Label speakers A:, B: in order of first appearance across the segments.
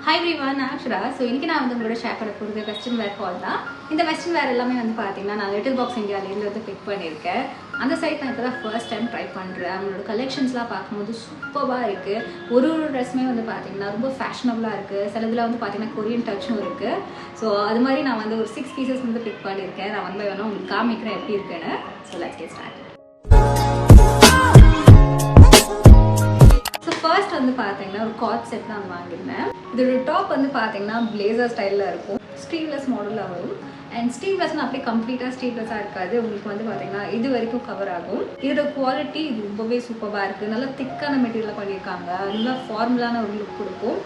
A: Hi everyone, நான் Akshara. So இன்றைக்கி நான் வந்து உங்களோட ஷேர் பண்ண போகிறது வெஸ்டர்ன் வேர் ஹால் தான். இந்த வெஸ்டர்ன் வேர் எல்லாமே வந்து பார்த்தீங்கன்னா நான் லிட்டில் பாக்ஸ் இந்தியாவிலேருந்து வந்து பிக் பண்ணியிருக்கேன். அந்த சைட் நான் இப்போ தான் ஃபர்ஸ்ட் டைம் ட்ரை பண்ணுறேன். அவங்களோட கலெக்ஷன்ஸ்லாம் பார்க்கும்போது சூப்பராக இருக்குது. ஒரு ட்ரெஸ்ஸுமே வந்து பார்த்தீங்கன்னா ரொம்ப ஃபேஷனபுளாக இருக்குது. சிலதில் வந்து பார்த்தீங்கன்னா கொரியன் டச்சும் இருக்குது. ஸோ அது மாதிரி நான் வந்து ஒரு 6 பீசஸ் வந்து பிக் பண்ணியிருக்கேன். நான் வந்து வேணால் உங்களுக்கு காமிக்கிறேன் எப்படி இருக்குன்னு. So let's get start. First வந்து பார்த்தீங்கன்னா ஒரு காட் செட் தான் வாங்கியிருந்தேன். இதோட டாப் வந்து பார்த்தீங்கன்னா பிளேசர் ஸ்டைலில் இருக்கும். ஸ்லீவ்லெஸ் மாடலில் வரும். அண்ட் ஸ்லீவ்லெஸ்னால் அப்படியே கம்ப்ளீட்டாக ஸ்லீவ்லெஸ்ஸாக இருக்காது. உங்களுக்கு வந்து பார்த்தீங்கன்னா இது வரைக்கும் கவர் ஆகும். இதோட குவாலிட்டி இது ரொம்பவே சூப்பராக இருக்குது. நல்லா திக்கான மெட்டீரியல் பண்ணியிருக்காங்க. நல்லா ஃபார்முலான ஒரு லுக் கொடுக்கும்.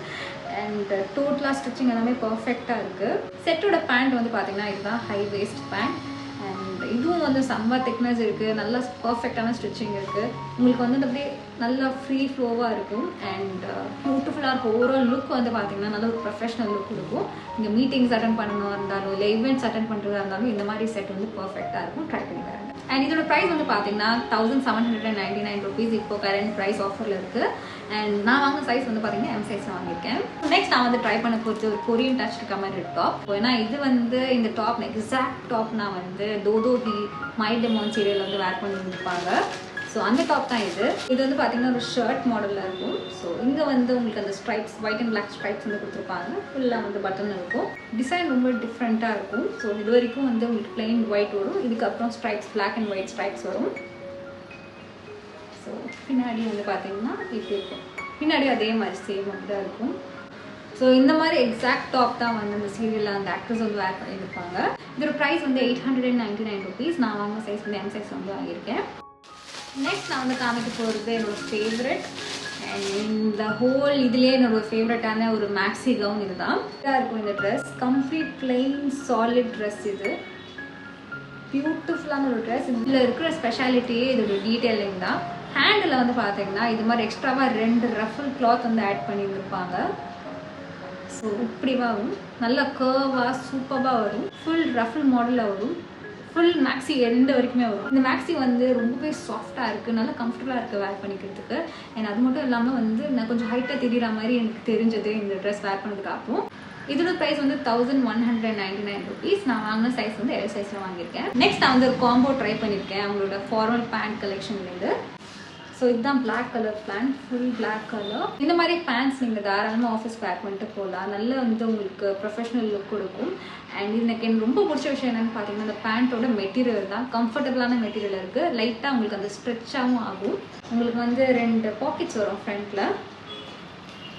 A: அண்ட் டோட்டலாக ஸ்டிச்சிங் எல்லாமே பர்ஃபெக்டாக இருக்குது. செட்டோட பேண்ட் வந்து பார்த்தீங்கன்னா இதுதான் ஹை வேஸ்ட் பேண்ட். அண்ட் இதுவும் வந்து செம்ம திக்னஸ் இருக்குது. நல்லா பர்ஃபெக்டான ஸ்டிச்சிங் இருக்குது. உங்களுக்கு வந்து அப்படியே நல்லா ஃப்ரீ ஃப்ளோவாக இருக்கும். அண்ட் பியூட்டிஃபுல்லாக இருக்கும். ஓவரால் லுக் வந்து பார்த்தீங்கன்னா நல்ல ஒரு ப்ரொஃபஷனல் லுக் கொடுக்கும். இங்கே மீட்டிங்ஸ் அட்டன் பண்ணணும் இருந்தாலும் இல்லை ஈவெண்ட்ஸ் அட்டன் பண்ணுறதா இருந்தாலும் இந்த மாதிரி செட் வந்து பர்ஃபெக்டாக இருக்கும். ட்ரை பண்ணி பாருங்க. அண்ட் இதோட ப்ரைஸ் வந்து பார்த்தீங்கன்னா 1799 rupees இப்போ கரண்ட் ப்ரைஸ் ஆஃபரில் இருக்குது. அண்ட் நான் வாங்கின சைஸ் வந்து பார்த்தீங்கன்னா எம் சைஸில் வாங்கியிருக்கேன். நெக்ஸ்ட் நான் வந்து ட்ரை பண்ண போகிறது ஒரு கொரியன் டச் கமெண்ட் டாப். ஏன்னா இது வந்து இந்த டாப் எக்ஸாக்ட் டாப் நான் வந்து டோடோ ஹி மை டெமான் சீரியல் வந்து வேர் பண்ணி இருப்பாங்க. ஸோ அந்த டாப் தான் இது. இது வந்து பார்த்தீங்கன்னா ஒரு ஷர்ட் மாடலில் இருக்கும். ஸோ இங்கே வந்து உங்களுக்கு அந்த stripes white and black stripes வந்து கொடுத்துருப்பாங்க. ஃபுல்லாக வந்து பட்டன் இருக்கும். டிசைன் ரொம்ப டிஃப்ரெண்ட்டாக இருக்கும். ஸோ இது வரைக்கும் வந்து உங்களுக்கு பிளெயின் ஒயிட் வரும். இதுக்கப்புறம் stripes black and white stripes வரும். ஸோ பின்னாடி வந்து பார்த்தீங்கன்னா இப்படி இருக்கும். பின்னாடி அதே மாதிரி சேம் அப்படி தான் இருக்கும். ஸோ இந்த மாதிரி எக்ஸாக்ட் டாப் தான் வந்து அந்த சீரியலில் அந்த ஆக்ட்ரஸ் வந்து வேர் பண்ணியிருப்பாங்க. இதோட ப்ரைஸ் வந்து 899 rupees. நான் வாங்கின சைஸ் வந்து எம் சைஸ் வந்து வாங்கியிருக்கேன். நெக்ஸ்ட் நான் வந்து காமிக்க போகிறது என்னோட ஃபேவரட். அண்ட் இந்த ஹோல் இதுலேயே என்னோட ஃபேவரட்டான ஒரு மேக்ஸி கவுன் இது தான். இதாக இருக்கும் இந்த dress. Complete plain solid dress. இது பியூட்டிஃபுல்லான ஒரு ட்ரெஸ். இதில் இருக்கிற ஸ்பெஷாலிட்டியே இதோட டீட்டெயிலிங் தான். ஹேண்டில் வந்து பார்த்தீங்கன்னா இது மாதிரி எக்ஸ்ட்ராவாக 2 ரஃபிள் கிளாத் வந்து ஆட் பண்ணியிருப்பாங்க. ஸோ இப்படி வரும். நல்லா கர்வாக சூப்பராக வரும். ஃபுல் ரஃபிள் மாடலில் வரும். ஃபுல் மேக்ஸி எண்டு வரைக்குமே வரும். இந்த மேக்ஸி வந்து ரொம்பவே சாஃப்டாக இருக்குது. நல்லா கம்ஃபர்டபுளாக இருக்குது வேர் பண்ணிக்கிறதுக்கு. அண்ட் அது மட்டும் இல்லாமல் வந்து நான் கொஞ்சம் ஹைட்டாக தெரிகிற மாதிரி எனக்கு தெரிஞ்சது இந்த ட்ரெஸ் வேர் பண்ணதுக்காகவும். இதோட ப்ரைஸ் வந்து 1199 rupees. நான் வாங்கின சைஸ் வந்து எல் சைஸில் வாங்கியிருக்கேன். நெக்ஸ்ட் நான் வந்து ஒரு காம்போ ட்ரை பண்ணியிருக்கேன் அவங்களோட ஃபார்மல் பேண்ட் கலெக்ஷன்லேருந்து. ஸோ இதுதான் black colour pant. Full black colour. இந்த மாதிரி பேண்ட்ஸ் நீங்கள் தாராளமாக ஆஃபீஸ் வேர் பண்ணிட்டு போகலாம். நல்லா வந்து உங்களுக்கு ப்ரொஃபஷனல் லுக் கொடுக்கும். அண்ட் எனக்கு ரொம்ப பிடிச்ச விஷயம் என்னென்னு பார்த்தீங்கன்னா அந்த பேண்ட்டோட மெட்டீரியல் தான். கம்ஃபர்டபுளான மெட்டீரியல் இருக்குது. லைட்டாக உங்களுக்கு அந்த ஸ்ட்ரெச்சாகவும் ஆகும். உங்களுக்கு வந்து 2 பாக்கெட்ஸ் வரும் ஃப்ரண்ட்டில்.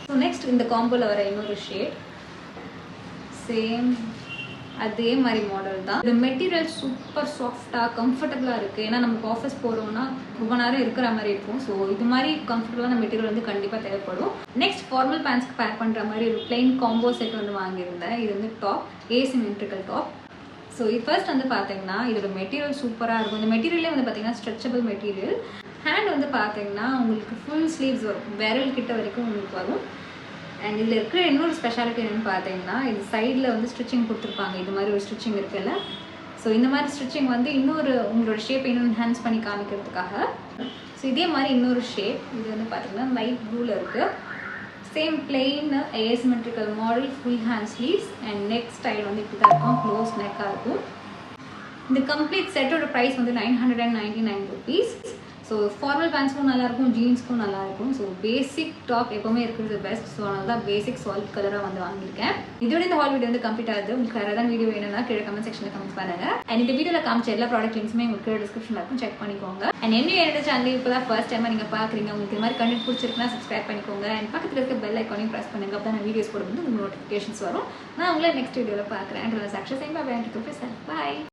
A: ஸோ நெக்ஸ்ட் இந்த காம்போவில் வர இன்னொரு ஷேட் சேம் அதே மாதிரி மாடல் தான். இந்த மெட்டீரியல் சூப்பர் சாஃப்டாக கம்ஃபர்டபுளாக இருக்குது. ஏன்னா நமக்கு ஆஃபீஸ் போகிறோம்னா ரொம்ப நேரம் இருக்கிற மாதிரி இருக்கும். ஸோ இது மாதிரி கம்ஃபர்டபுளான மெட்டீரியல் வந்து கண்டிப்பாக தேவைப்படும். நெக்ஸ்ட் ஃபார்மல் பேண்ட்ஸ்க்கு பேர் பண்ணுற மாதிரி ஒரு பிளெயின் காம்போ செட் வந்து வாங்கியிருந்தேன். இது வந்து டாப் ஏசிமெட்ரிக்கல் டாப். ஸோ இது ஃபர்ஸ்ட் வந்து பார்த்தீங்கன்னா இதோட மெட்டீரியல் சூப்பராக இருக்கும். இந்த மெட்டீரியலே வந்து பார்த்தீங்கன்னா ஸ்ட்ரெச்சபிள் மெட்டீரியல். ஹேண்ட் வந்து பார்த்தீங்கன்னா உங்களுக்கு ஃபுல் ஸ்லீவ்ஸ் வரும். விரல் கிட்ட வரைக்கும் உங்களுக்கு வரும். அண்ட் இதில் இருக்கிற இன்னொரு ஸ்பெஷாலிட்டி என்னென்னு பார்த்தீங்கன்னா இது சைடில் வந்து ஸ்டிச்சிங் கொடுத்துருப்பாங்க. இது மாதிரி ஒரு ஸ்டிச்சிங் இருக்குல்ல. ஸோ இந்த மாதிரி ஸ்டிச்சிங் வந்து இன்னொரு உங்களோட ஷேப் இன்னும் என்ஹான்ஸ் பண்ணி காமிக்கிறதுக்காக. ஸோ இதே மாதிரி இன்னொரு ஷேப் இது வந்து பார்த்தீங்கன்னா லைட் ப்ளூவில் இருக்குது. Same plain asymmetrical model. Full hand sleeves and neck style வந்து இப்படி தான் இருக்கும். க்ளோஸ் நெக்காக இருக்கும். இந்த கம்ப்ளீட் செட்டோட ப்ரைஸ் வந்து 999 rupees. ஸோ ஃபார்மல் பேண்ட்ஸ்க்கும் நல்லாயிருக்கும், ஜீன்ஸ்க்கும் நல்லாயிருக்கும். ஸோ பேசிக் டாப் எப்போவுமே இருக்கிறது பெஸ்ட். ஸோ அதனால தான் பேசிக் சாலிட் கலராக வந்து வாங்கியிருக்கேன். இதோட இந்த ஹால் வீடியோ வந்து கம்ப்ளீட் ஆகுது. உங்களுக்கு வேறு ஏதாவது வீடியோ வேணும்னா கீழே கமெண்ட் செக்ஷனில் கமெண்ட் பண்ணுங்க. அண்ட் இந்த வீடியோவில் காமிச்ச எல்லா ப்ராடக்ட் லிங்க்ஸுமே உங்களுக்கு கீழே டிஸ்கிரிப்ஷனில் இருக்கும். செக் பண்ணிக்கோங்க. அண்ட் என்னோட சேனல் இப்போ தான் ஃபர்ஸ்ட் டைமாக நீங்கள் பார்க்குறீங்க. உங்களுக்கு இது மாதிரி கண்டென்ட் பிடிச்சிருக்குன்னா சப்ஸ்கிரைப் பண்ணிக்கோங்க. அண்ட் பக்கத்தில் இருக்க பெல் ஐக்கானையும் ப்ரெஸ் பண்ணுங்க. அப்போ தான் நான் வீடியோஸ் போடும்போது உங்களுக்கு நோட்டிஃபிகேஷன்ஸ் வரும். நான் உங்களை நெக்ஸ்ட் வீடியோவில் பார்க்குறேன். அண்ட் அக்ஷரா பாய்.